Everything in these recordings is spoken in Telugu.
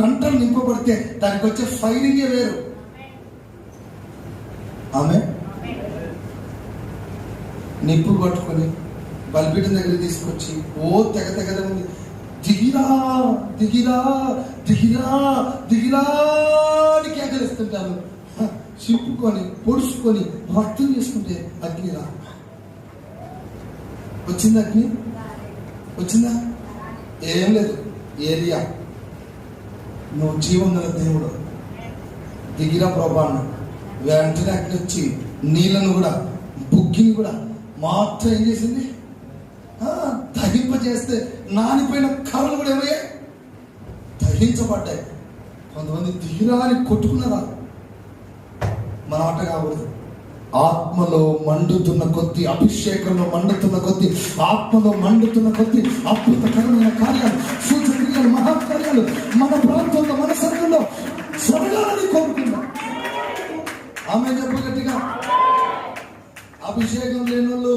గంటలు నింపబడితే దానికి వచ్చే ఫైరింగే వేరు. ఆమె నిప్పులు పట్టుకొని బలిపీఠం దగ్గర తీసుకొచ్చి తెగ తెగ ఉంది, దిగిరా దిగిరా దిగిరా దిగిరా అని కేకలిస్తుంటాను. చిప్పుకొని పొడుచుకొని భక్తులు చేసుకుంటే అగ్నిరా వచ్చింది. అగ్ని వచ్చిందా? ఏం లేదు. ఏలియా, నువ్వు జీవమున్న దేవుడు, దిగిరా ప్రభా అన్నాడు. వెంటనే అగ్ని వచ్చి నీళ్ళను కూడా బుగ్గిని కూడా మాత్రం ఏం చేసింది? దహింపజేస్తే నానిపోయిన కర్రలు కూడా ఏమయ్యాయి? దహించబడ్డాయి. కొంతమంది దిగిరా అని కొట్టుకున్నారా? మన ఆట కాకూడదు. ఆత్మలో మండుతున్న కొద్ది, అభిషేకంలో మండుతున్న కొద్ది, ఆత్మలో మండుతున్న కొద్ది అద్భుతకరమైన కార్యాలు, సూచక్రియలు, మహాకార్యాలు మన ప్రాంతంలో, మన సంఘంలో జరగాలని కోరుకుందాం. ఆమె చెప్పగట్టిగా. అభిషేకం లేని వాళ్ళు,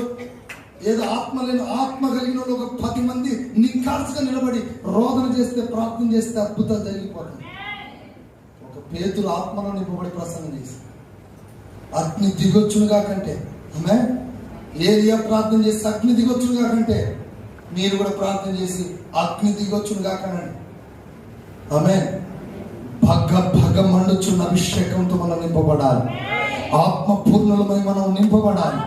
ఏదో ఆత్మ లేని, ఆత్మ కలిగిన వాళ్ళు ఒక 10 మంది నిఖార్సుగా నిలబడి రోదన చేస్తే, ప్రార్థన చేస్తే అద్భుతాలు జరిగిపోతుంది. ఒక పేతురు ఆత్మలో నింపబడి ప్రసంగం చేసి అగ్ని దిగొచ్చునుగా కంటే, ఆమె ఏలియా ప్రార్థన చేసి అగ్ని దిగొచ్చునుగా కంటే, మీరు కూడా ప్రార్థన చేసి అగ్ని దిగొచ్చునుగా కనండి. ఆమె భగ మండుచున్న అభిషేకంతో మనం నింపబడాలి. ఆత్మ పూర్ణులమై మనం నింపబడాలి.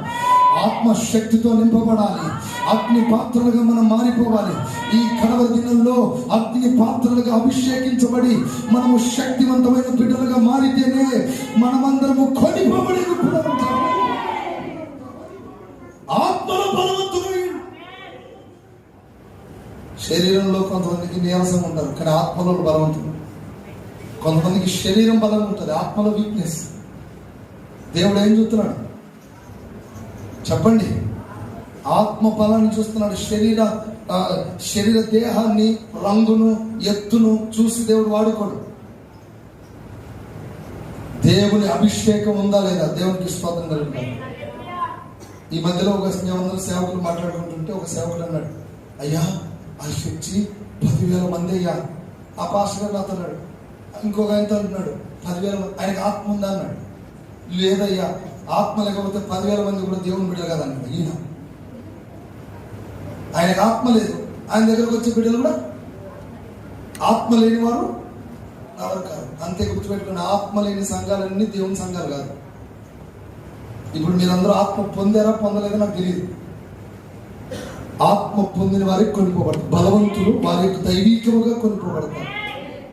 ఆత్మశక్తితో నింపబడాలి. అగ్ని పాత్రలుగా మనం మారిపోవాలి. ఈ కడవరి దినంలో అగ్ని పాత్రలుగా అభిషేకించబడి మనము శక్తివంతమైన బిడ్డలుగా మారితేనే మనమందరము కొనిపోబడి ఆత్మలో బలవంతులై. శరీరంలో కొంతమందికి నీరసం ఉంటారు, కానీ ఆత్మలో బలవంతులు. కొంతమందికి శరీరం బలం ఉంటుంది, ఆత్మలో వీక్నెస్. దేవుడు ఏం చూస్తున్నాడు చెప్పండి? ఆత్మ బలాన్ని చూస్తున్నాడు. శరీర దేహాన్ని, రంగును, ఎత్తును చూసి దేవుడు వాడుకోడు. దేవుని అభిషేకం ఉందా లేదా? దేవునికి స్తోత్రం కలుగుతాడు. ఈ మధ్యలో ఒక సేవకులు మాట్లాడుకుంటుంటే ఒక సేవకుడు అన్నాడు, అయ్యా ఆ చర్చి 10,000 మంది అయ్యా. ఆ పాస్టర్ గారు నాతో అన్నాడు. ఇంకొక ఆయనతో అంటున్నాడు 10,000 మంది, ఆయనకు ఆత్మ ఉందా అన్నాడు. లేదయ్యా, ఆత్మ లేకపోతే 10,000 మంది కూడా దేవుని బిడ్డలు కాదన్నాడు ఈయన. ఆయనకు ఆత్మ లేదు, ఆయన దగ్గరకు వచ్చే బిడ్డలు కూడా ఆత్మ లేని వారు ఎవరు కాదు. అంతే గుర్తుపెట్టుకుని, ఆత్మ లేని సంఘాలన్నీ దేవుని సంఘాలు కాదు. ఇప్పుడు మీరందరూ ఆత్మ పొందారా పొందలేదా నాకు తెలియదు. ఆత్మ పొందిన వారికి కొనిపోబడతారు. బలవంతులు వారి యొక్క దైవీకముగా కొనిపోబడతారు.